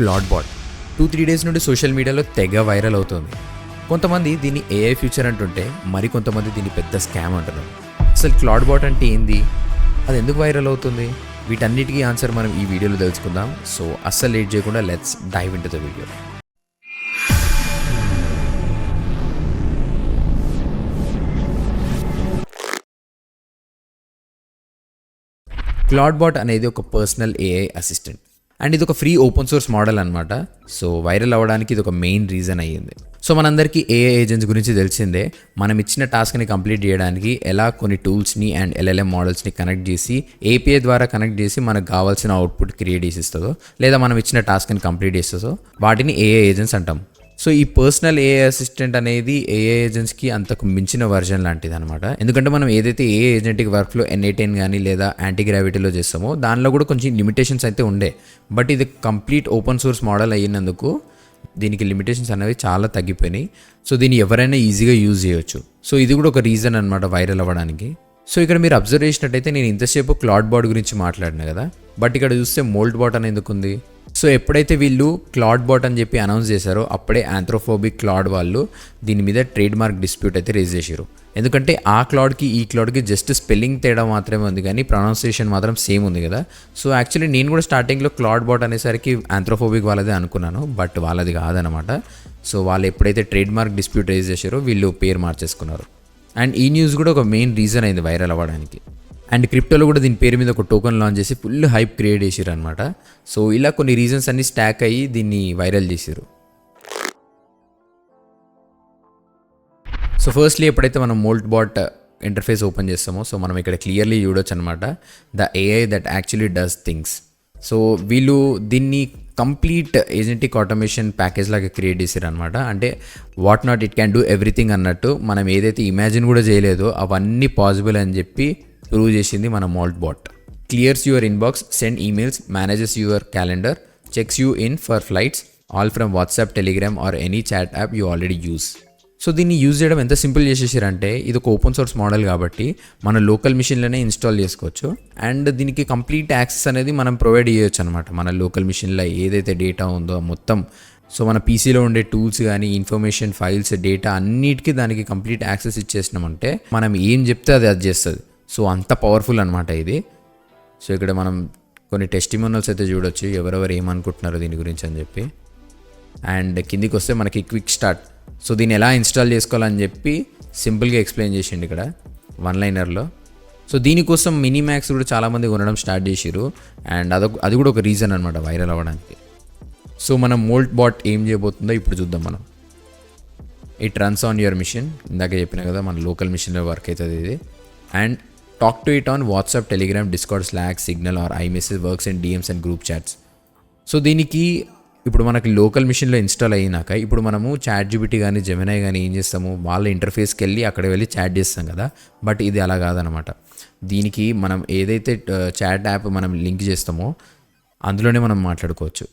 Claude bat 2-3 days నుండి social మీడియాలో తెగ వైరల్ అవుతుంది. కొంతమంది దీన్ని ఏఐ ఫ్యూచర్ అంటుంటే మరికొంతమంది దీన్ని పెద్ద స్కామ్ అంటున్నారు. అసలు క్లాడ్ బాట్ అంటే ఏంది, అది ఎందుకు వైరల్ అవుతుంది, వీటన్నిటికీ ఆన్సర్ మనం ఈ వీడియోలో తెలుసుకుందాం. సో అస్సలు లేట్ చేయకుండా let's dive into the video. Clawd bot అనేది ఒక పర్సనల్ ఏఐ అసిస్టెంట్ అండ్ ఇది ఒక ఫ్రీ ఓపెన్ సోర్స్ మోడల్ అనమాట. సో వైరల్ అవ్వడానికి ఇది ఒక మెయిన్ రీజన్ అయ్యింది. సో మనందరికీ ఏఐ ఏజెంట్స్ గురించి తెలిసిందే. మనం ఇచ్చిన టాస్క్ని కంప్లీట్ చేయడానికి ఎలా కొన్ని టూల్స్ని అండ్ ఎల్ఎల్ఎం మోడల్స్ని కనెక్ట్ చేసి ఏపీఐ ద్వారా కనెక్ట్ చేసి మనకు కావాల్సిన అవుట్పుట్ క్రియేట్ చేసి ఇస్తుందో లేదా మనం ఇచ్చిన టాస్క్ని కంప్లీట్ చేస్తుందో వాటిని ఏఐ ఏజెంట్స్ అంటాం. సో ఈ పర్సనల్ ఏఐ అసిస్టెంట్ అనేది ఏఐ ఏజెంట్స్కి అంతకు మించిన వర్జన్ లాంటిది అనమాట. ఎందుకంటే మనం ఏదైతే ఏఐ ఏజెంటిక్ వర్క్లో N8N కానీ లేదా యాంటీగ్రావిటీలో చేస్తామో దానిలో కూడా కొంచెం లిమిటేషన్స్ అయితే ఉండే. బట్ ఇది కంప్లీట్ ఓపెన్ సోర్స్ మోడల్ అయినందుకు దీనికి లిమిటేషన్స్ అనేవి చాలా తగ్గిపోయినాయి. సో దీన్ని ఎవరైనా ఈజీగా యూజ్ చేయొచ్చు. సో ఇది కూడా ఒక రీజన్ అనమాట వైరల్ అవ్వడానికి. సో ఇక్కడ మీరు అబ్జర్వ్ చేసినట్టయితే నేను ఇంతసేపు క్లాడ్ బాట్ గురించి మాట్లాడినా కదా, బట్ ఇక్కడ చూస్తే మోల్డ్ బాట్ అని ఎందుకు ఉంది. సో ఎప్పుడైతే వీళ్ళు క్లాడ్ బాట్ అని చెప్పి అనౌన్స్ చేశారో అప్పుడే ఆంథ్రోఫోబిక్ క్లాడ్ వాళ్ళు దీని మీద ట్రేడ్ మార్క్ డిస్ప్యూట్ అయితే రేజ్ చేశారు. ఎందుకంటే ఆ క్లాడ్కి ఈ క్లాడ్కి జస్ట్ స్పెల్లింగ్ తేడా మాత్రమే ఉంది కానీ ప్రొనౌన్సియేషన్ మాత్రం సేమ్ ఉంది కదా. సో యాక్చువల్లీ నేను కూడా స్టార్టింగ్లో క్లాడ్ బాట్ అనేసరికి ఆంథ్రోఫోబిక్ వాళ్ళదే అనుకున్నాను, బట్ వాళ్ళది కాదనమాట. సో వాళ్ళు ఎప్పుడైతే ట్రేడ్ మార్క్ డిస్ప్యూట్ రేజ్ చేశారో వీళ్ళు పేరు మార్చేసుకున్నారు. అండ్ ఈ న్యూస్ కూడా ఒక మెయిన్ రీజన్ అయింది వైరల్ అవ్వడానికి. అండ్ క్రిప్టోలో కూడా దీని పేరు మీద ఒక టోకెన్ లాంచ్ చేసి ఫుల్ హైప్ క్రియేట్ చేసారు అనమాట. సో ఇలా కొన్ని రీజన్స్ అన్ని స్టాక్ అయ్యి దీన్ని వైరల్ చేశారు. సో ఫస్ట్లీ ఎప్పుడైతే మనం మోల్డ్ బాట్ ఇంటర్ఫేస్ ఓపెన్ చేస్తామో సో మనం ఇక్కడ క్లియర్లీ చూడొచ్చు అనమాట the AI that actually does things. So వీళ్ళు దీన్ని కంప్లీట్ ఏజెంటిక్ ఆటోమేషన్ ప్యాకేజ్ లాగా క్రియేట్ చేశారు అనమాట. అంటే what not it can do everything అన్నట్టు మనం ఏదైతే ఇమాజిన్ కూడా చేయలేదో అవన్నీ పాసిబుల్ అని చెప్పి ప్రూవ్ చేసింది మన Molt bot. Clears your inbox, send emails, manages your calendar, checks you in for flights, all from WhatsApp, Telegram or any chat app you already use. So దీన్ని యూజ్ చేయడం ఎంత సింపుల్ చేసేసారంటే ఇది ఒక open source model కాబట్టి మన local మిషన్లోనే install చేసుకోవచ్చు. And దీనికి complete access అనేది మనం ప్రొవైడ్ చేయొచ్చు అనమాట. మన లోకల్ మిషన్లో ఏదైతే డేటా ఉందో మొత్తం, సో మన పీసీలో ఉండే టూల్స్ కానీ ఇన్ఫర్మేషన్, ఫైల్స్, డేటా అన్నిటికీ దానికి కంప్లీట్ యాక్సెస్ ఇచ్చేసినామంటే మనం ఏం చెప్తే అది చేస్తుంది. సో అంత పవర్ఫుల్ అనమాట ఇది. సో ఇక్కడ మనం కొన్ని టెస్టిమోనియల్స్ అయితే చూడొచ్చు ఎవరెవరు ఏమనుకుంటున్నారు దీని గురించి అని చెప్పి. అండ్ కిందికి వస్తే మనకి క్విక్ స్టార్ట్. సో దీన్ని ఎలా ఇన్స్టాల్ చేసుకోవాలని చెప్పి సింపుల్గా ఎక్స్ప్లెయిన్ చేసిండు ఇక్కడ వన్ లైనర్లో. సో దీనికోసం మినీ మ్యాక్స్ కూడా చాలామంది కొనడం స్టార్ట్ చేసిరు. అండ్ అది కూడా ఒక రీజన్ అనమాట వైరల్ అవ్వడానికి. సో మనం మోల్డ్ బాట్ ఏం చేయబోతుందో ఇప్పుడు చూద్దాం మనం. It runs on your machine, ఇందాక చెప్పిన కదా మన లోకల్ మిషన్లో వర్క్ అవుతుంది ఇది. And talk to it on WhatsApp, Telegram, Discord, Slack, Signal or iMessage, works and DMs and group chats. So దీనికి ఇప్పుడు మనకి లోకల్ మిషన్లో ఇన్స్టాల్ అయినాక ఇప్పుడు మనము ChatGPT కానీ జెమినై కానీ ఏం చేస్తాము, వాళ్ళ ఇంటర్ఫేస్కి వెళ్ళి అక్కడ వెళ్ళి చాట్ చేస్తాం కదా. బట్ ఇది అలా కాదనమాట. దీనికి మనం ఏదైతే చాట్ యాప్ మనం లింక్ చేస్తామో అందులోనే మనం మాట్లాడుకోవచ్చు.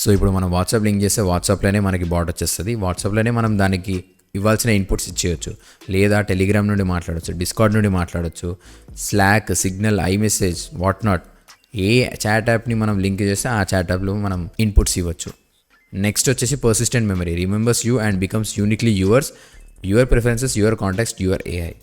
సో ఇప్పుడు మనం వాట్సాప్ లింక్ చేస్తే వాట్సాప్లోనే మనకి బాట్ వచ్చేస్తుంది. వాట్సాప్లోనే మనం దానికి ఇవ్వాల్సిన ఇన్పుట్స్ ఇచ్చేయచ్చు. లేదా టెలిగ్రామ్ నుండి మాట్లాడచ్చు, డిస్కార్డ్ నుండి మాట్లాడచ్చు, Slack, Signal, iMessage, what not a chat యాప్ని మనం లింక్ చేస్తే ఆ చాట్ యాప్లో మనం ఇన్పుట్స్ ఇవ్వచ్చు. నెక్స్ట్ వచ్చేసి persistent memory, remembers you and becomes uniquely yours, your preferences, your contacts, your AI.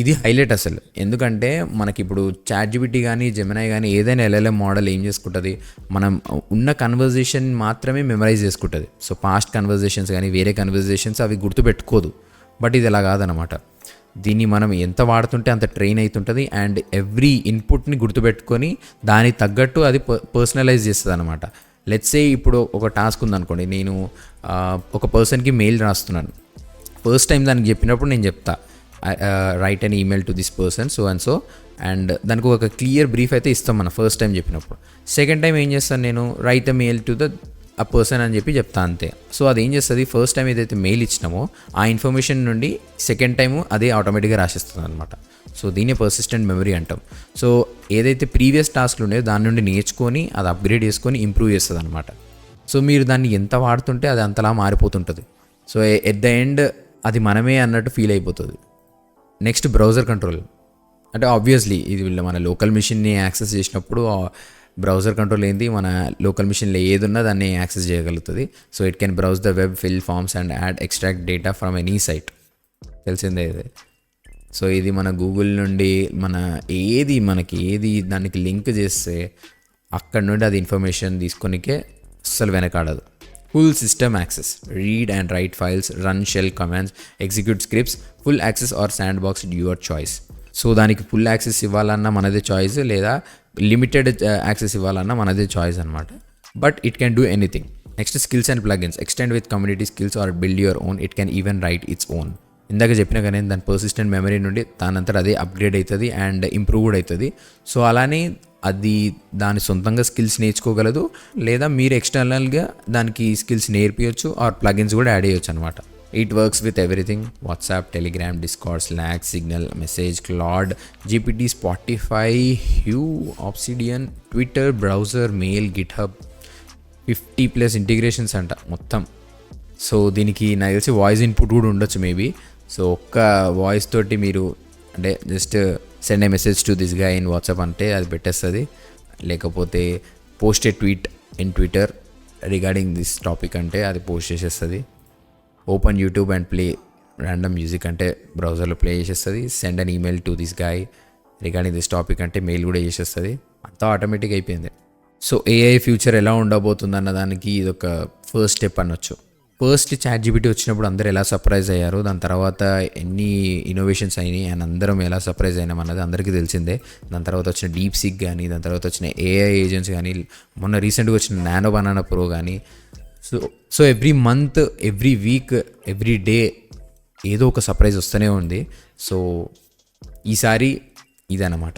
ఇది హైలైట్ అసలు. ఎందుకంటే మనకి ఇప్పుడు ChatGPT కానీ జెమినై కానీ ఏదైనా LLM మోడల్ ఏం చేసుకుంటుంది, మనం ఉన్న కన్వర్జేషన్ మాత్రమే మెమరైజ్ చేసుకుంటుంది. సో పాస్ట్ కన్వర్జేషన్స్ కానీ వేరే కన్వర్జేషన్స్ అవి గుర్తుపెట్టుకోదు. బట్ ఇది అలా కాదనమాట. దీన్ని మనం ఎంత వాడుతుంటే అంత ట్రైన్ అవుతుంటుంది. అండ్ ఎవ్రీ ఇన్పుట్ని గుర్తుపెట్టుకొని దానికి తగ్గట్టు అది పర్సనలైజ్ చేస్తుంది అనమాట. లెట్స్ సే ఇప్పుడు ఒక టాస్క్ ఉందనుకోండి, నేను ఒక పర్సన్కి మెయిల్ రాస్తున్నాను. ఫస్ట్ టైం దానికి చెప్పినప్పుడు నేను చెప్తా write an email to this person so and so, and దానికి ఒక క్లియర్ బ్రీఫ్ అయితే ఇస్తాం మనం ఫస్ట్ టైం చెప్పినప్పుడు. సెకండ్ టైం ఏం చేస్తాను నేను, write a mail to the ఆ పర్సన్ అని చెప్పి చెప్తా అంతే. సో అది ఏం చేస్తుంది, ఫస్ట్ టైం ఏదైతే మెయిల్ ఇచ్చినామో ఆ ఇన్ఫర్మేషన్ నుండి సెకండ్ టైము అదే ఆటోమేటిక్గా రాసిస్తుంది అనమాట. సో దీన్ని పర్సిస్టెంట్ మెమరీ అంటాం. సో ఏదైతే ప్రీవియస్ టాస్క్లు ఉండేదో దాని నుండి నేర్చుకొని అది అప్గ్రేడ్ చేసుకొని ఇంప్రూవ్ చేస్తుంది అనమాట. సో మీరు దాన్ని ఎంత వాడుతుంటే అది అంతలా మారిపోతుంటుంది. సో ఎట్ ద ఎండ్ అది మనమే అన్నట్టు ఫీల్ అయిపోతుంది. Next browser control. అంటే ఆబ్వియస్లీ ఇది వీళ్ళు మన లోకల్ మిషన్ని యాక్సెస్ చేసినప్పుడు బ్రౌజర్ కంట్రోల్ ఏంది, మన లోకల్ మిషన్లో ఏది ఉన్నా దాన్ని యాక్సెస్ చేయగలుగుతుంది. So it can browse the web, fill forms and add extract data from any site. తెలిసిందే ఇది. సో ఇది మన గూగుల్ నుండి మనకి ఏది దానికి లింక్ చేస్తే అక్కడ నుండి అది ఇన్ఫర్మేషన్ తీసుకొనికే అస్సలు వెనకాడదు. Full system access, read and write files, run shell commands, execute scripts, full access or sandbox your choice. So దానికి ఫుల్ యాక్సెస్ ఇవ్వాలన్నా మనదే చాయిస్, లేదా లిమిటెడ్ యాక్సెస్ ఇవ్వాలన్నా మనదే చాయిస్ అనమాట. But it can do anything. Next skills and plugins, extend with community skills or build your own. It can even write its own. ఇందాక చెప్పిన కానీ దాని పర్సిస్టెంట్ మెమరీ నుండి దానంతట అదే అప్గ్రేడ్ అవుతుంది అండ్ ఇంప్రూవ్ కూడా అవుతుంది. సో అలానే అది దాని సొంతంగా స్కిల్స్ నేర్చుకోగలదు, లేదా మీరు ఎక్స్టర్నల్గా దానికి స్కిల్స్ నేర్పించవచ్చు ఆర్ ప్లగిన్స్ కూడా యాడ్ చేయొచ్చు అనమాట. It works with everything: WhatsApp, Telegram, Discord, Slack, Signal, message, Claude, GPT, Spotify, Hue, Obsidian, Twitter, browser, mail, GitHub. 50+ integrations అంట మొత్తం. సో దీనికి నాకు తెలిసి వాయిస్ ఇన్పుట్ కూడా ఉండొచ్చు మేబీ. సో ఒక్క వాయిస్ తోటి మీరు అంటే just send A message to this గా ఇన్ వాట్సాప్ అంటే అది పెట్టేస్తుంది. లేకపోతే post A tweet in Twitter regarding this topic అంటే అది పోస్ట్ చేసేస్తుంది. Open YouTube and play random music అంటే బ్రౌజర్లో ప్లే చేసేస్తుంది. Send an email to this guy regarding this topic అంటే మెయిల్ కూడా చేసేస్తుంది. అంతా ఆటోమేటిక్ అయిపోయింది. సో ఏఐ ఫ్యూచర్ ఎలా ఉండబోతుంది అన్న దానికి ఇది ఒక ఫస్ట్ స్టెప్ అనొచ్చు. ఫస్ట్ ChatGPT వచ్చినప్పుడు అందరూ ఎలా సర్ప్రైజ్ అయ్యారు, దాని తర్వాత ఎన్ని ఇన్నోవేషన్స్ అయినాయి అండ్ అందరం ఎలా సర్ప్రైజ్ అయినాం అన్నది అందరికీ తెలిసిందే. దాని తర్వాత వచ్చిన DeepSeek కానీ, దాని తర్వాత వచ్చిన AI ఏజెంట్స్ కానీ, మొన్న రీసెంట్గా వచ్చిన నానో బనానా ప్రో కానీ. So every month, every week, every day ఏదో ఒక సర్ప్రైజ్ వస్తూనే ఉంది. సో ఈసారి ఇదన్నమాట.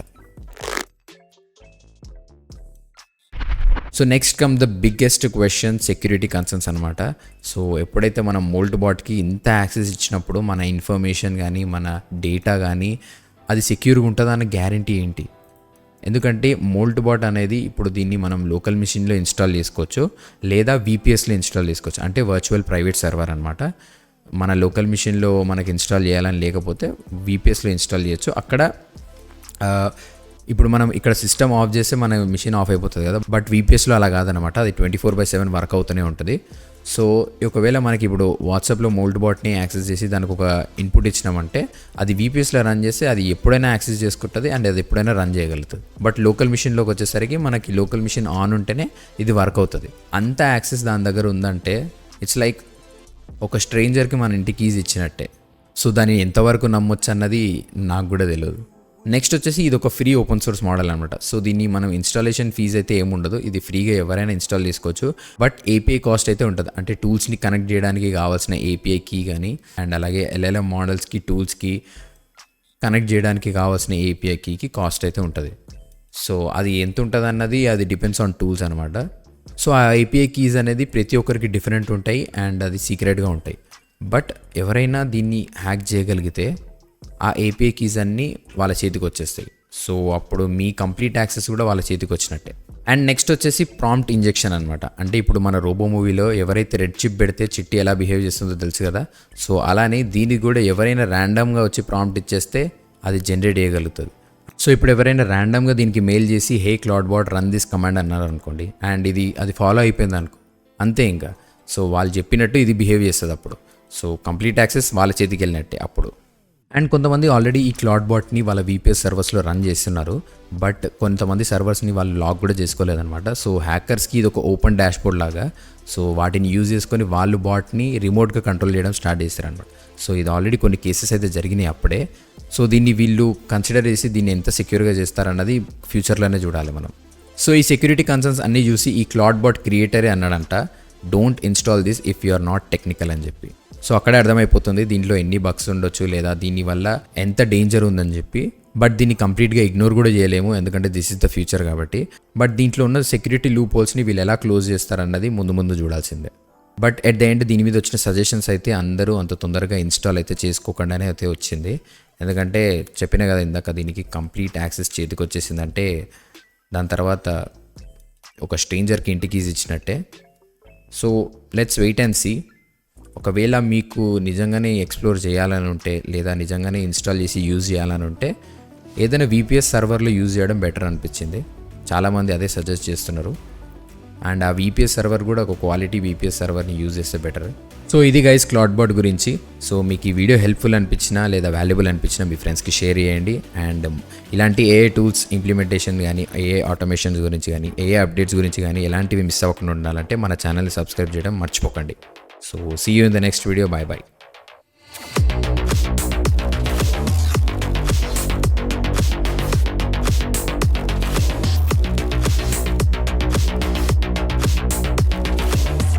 So next come the biggest question, security concerns అనమాట. సో ఎప్పుడైతే మనం మోల్ట్ బాట్కి ఇంత యాక్సెస్ ఇచ్చినప్పుడు మన ఇన్ఫర్మేషన్ కానీ, మన డేటా కానీ అది సెక్యూర్గా ఉంటుందన్న గ్యారంటీ ఏంటి? ఎందుకంటే మోల్ట్ బాట్ అనేది ఇప్పుడు దీన్ని మనం లోకల్ మిషన్లో ఇన్స్టాల్ చేసుకోవచ్చు, లేదా VPSలో ఇన్స్టాల్ చేసుకోవచ్చు. అంటే వర్చువల్ ప్రైవేట్ సర్వర్ అనమాట. మన లోకల్ మిషన్లో మనకి ఇన్స్టాల్ చేయాలని లేకపోతే VPSలో ఇన్స్టాల్ చేయొచ్చు. అక్కడ ఇప్పుడు మనం ఇక్కడ సిస్టమ్ ఆఫ్ చేస్తే మన మిషన్ ఆఫ్ అయిపోతుంది కదా, బట్ VPSలో అలా కాదనమాట. అది 24/7 వర్క్ అవుతూనే ఉంటుంది. సో ఒకవేళ మనకి ఇప్పుడు వాట్సాప్లో మోల్ట్ బాట్ని యాక్సెస్ చేసి దానికి ఒక ఇన్పుట్ ఇచ్చినామంటే అది VPSలో రన్ చేస్తే అది ఎప్పుడైనా యాక్సెస్ చేసుకుంటుంది అండ్ అది ఎప్పుడైనా రన్ చేయగలుగుతుంది. బట్ లోకల్ మిషన్లోకి వచ్చేసరికి మనకి లోకల్ మిషన్ ఆన్ ఉంటేనే ఇది వర్క్ అవుతుంది. అంత యాక్సెస్ దాని దగ్గర ఉందంటే ఇట్స్ లైక్ ఒక స్ట్రేంజర్కి మన ఇంటి కీస్ ఇచ్చినట్టే. సో దాన్ని ఎంతవరకు నమ్మొచ్చు అన్నది నాకు కూడా తెలియదు. నెక్స్ట్ వచ్చేసి ఇది ఒక ఫ్రీ ఓపెన్ సోర్స్ మోడల్ అనమాట. సో దీన్ని మనం ఇన్స్టాలేషన్ ఫీజ్ అయితే ఏముండదు, ఇది ఫ్రీగా ఎవరైనా ఇన్స్టాల్ చేసుకోవచ్చు. బట్ API కాస్ట్ అయితే ఉంటుంది. అంటే టూల్స్ని కనెక్ట్ చేయడానికి కావాల్సిన API కీ కానీ, అండ్ అలాగే LLM మోడల్స్కి, టూల్స్కి కనెక్ట్ చేయడానికి కావాల్సిన API కీకి కాస్ట్ అయితే ఉంటుంది. సో అది ఎంత ఉంటుంది అన్నది అది డిపెండ్స్ ఆన్ టూల్స్ అనమాట. సో ఆ API కీస్ అనేది ప్రతి ఒక్కరికి డిఫరెంట్ ఉంటాయి అండ్ అది సీక్రెట్గా ఉంటాయి. బట్ ఎవరైనా దీన్ని హ్యాక్ చేయగలిగితే ఆ API కీస్ అన్నీ వాళ్ళ చేతికి వచ్చేస్తాయి. సో అప్పుడు మీ కంప్లీట్ యాక్సెస్ కూడా వాళ్ళ చేతికి వచ్చినట్టే. అండ్ నెక్స్ట్ వచ్చేసి ప్రాంప్ట్ ఇంజెక్షన్ అనమాట. అంటే ఇప్పుడు మన రోబో మూవీలో ఎవరైతే రెడ్ చిప్ పెడితే చిట్టి ఎలా బిహేవ్ చేస్తుందో తెలుసు కదా. సో అలానే దీనికి కూడా ఎవరైనా ర్యాండమ్గా వచ్చి ప్రాంప్ట్ ఇచ్చేస్తే అది జనరేట్ చేయగలుగుతుంది. సో ఇప్పుడు ఎవరైనా ర్యాండమ్గా దీనికి మెయిల్ చేసి hey cloud bot run this command అన్నారు అనుకోండి, అండ్ అది ఫాలో అయిపోయింది అనుకో, అంతే ఇంకా. సో వాళ్ళు చెప్పినట్టు ఇది బిహేవ్ చేస్తుంది అప్పుడు. సో కంప్లీట్ యాక్సెస్ వాళ్ళ చేతికి వెళ్ళినట్టే అప్పుడు. అండ్ కొంతమంది ఆల్రెడీ ఈ క్లౌడ్ బాట్ని వాళ్ళ VPS సర్వర్స్లో రన్ చేస్తున్నారు. బట్ కొంతమంది సర్వర్స్ని వాళ్ళు లాక్ కూడా చేసుకోలేదన్నమాట. సో హ్యాకర్స్కి ఇది ఒక ఓపెన్ డాష్బోర్డ్ లాగా. సో వాటిని యూజ్ చేసుకొని వాళ్ళు బాట్ని రిమోట్గా కంట్రోల్ చేయడం స్టార్ట్ చేస్తారనమాట. సో ఇది ఆల్రెడీ కొన్ని కేసెస్ అయితే జరిగినాయి అప్పుడే. సో దీన్ని వీళ్ళు కన్సిడర్ చేసి దీన్ని ఎంత సెక్యూర్గా చేస్తారన్నది ఫ్యూచర్లోనే చూడాలి మనం. సో ఈ సెక్యూరిటీ కన్సర్న్స్ అన్నీ చూసి ఈ క్లౌడ్ బాట్ క్రియేటరే అన్నాడంట, don't install this if you are not technical అని చెప్పి. సో అక్కడే అర్థమైపోతుంది దీంట్లో ఎన్ని బగ్స్ ఉండొచ్చు, లేదా దీనివల్ల ఎంత డేంజర్ ఉందని చెప్పి. బట్ దీన్ని కంప్లీట్గా ఇగ్నోర్ కూడా చేయలేము, ఎందుకంటే దిస్ ఇస్ ద ఫ్యూచర్ కాబట్టి. బట్ దీంట్లో ఉన్న సెక్యూరిటీ లూప్ హోల్స్ని వీళ్ళు ఎలా క్లోజ్ చేస్తారన్నది ముందు చూడాల్సిందే. బట్ ఎట్ ద ఎండ్ దీని మీద వచ్చిన సజెషన్స్ అయితే అందరూ అంత తొందరగా ఇన్స్టాల్ అయితే చేసుకోకుండానే అయితే వచ్చింది. ఎందుకంటే చెప్పినా కదా ఇందాక, దీనికి కంప్లీట్ యాక్సెస్ చేతికి వచ్చేసిందంటే దాని తర్వాత ఒక స్ట్రేంజర్కి ఇంటికి ఇచ్చినట్టే. So let's wait and see. ఒకవేళ మీకు నిజంగానే ఎక్స్ప్లోర్ చేయాలని ఉంటే, లేదా నిజంగానే ఇన్స్టాల్ చేసి యూజ్ చేయాలని ఉంటే ఏదైనా VPS సర్వర్లో యూజ్ చేయడం బెటర్ అనిపించింది. చాలామంది అదే సజెస్ట్ చేస్తున్నారు. అండ్ ఆ VPS సర్వర్ కూడా ఒక క్వాలిటీ VPS సర్వర్ని యూజ్ చేస్తే బెటర్. సో ఇది గైస్ క్లాట్బాట్ గురించి. సో మీకు ఈ వీడియో హెల్ప్ఫుల్ అనిపించినా లేదా వాల్యుబుల్ అనిపించినా మీ ఫ్రెండ్స్కి షేర్ చేయండి. అండ్ ఇలాంటి AI టూల్స్ ఇంప్లిమెంటేషన్ కానీ, AI ఆటోమేషన్స్ గురించి కానీ, AI అప్డేట్స్ గురించి కానీ ఎలాంటివి మిస్ అవ్వకుండా ఉండాలంటే మన ఛానల్ని సబ్స్క్రైబ్ చేయడం మర్చిపోకండి. So see you in the next video. Bye bye.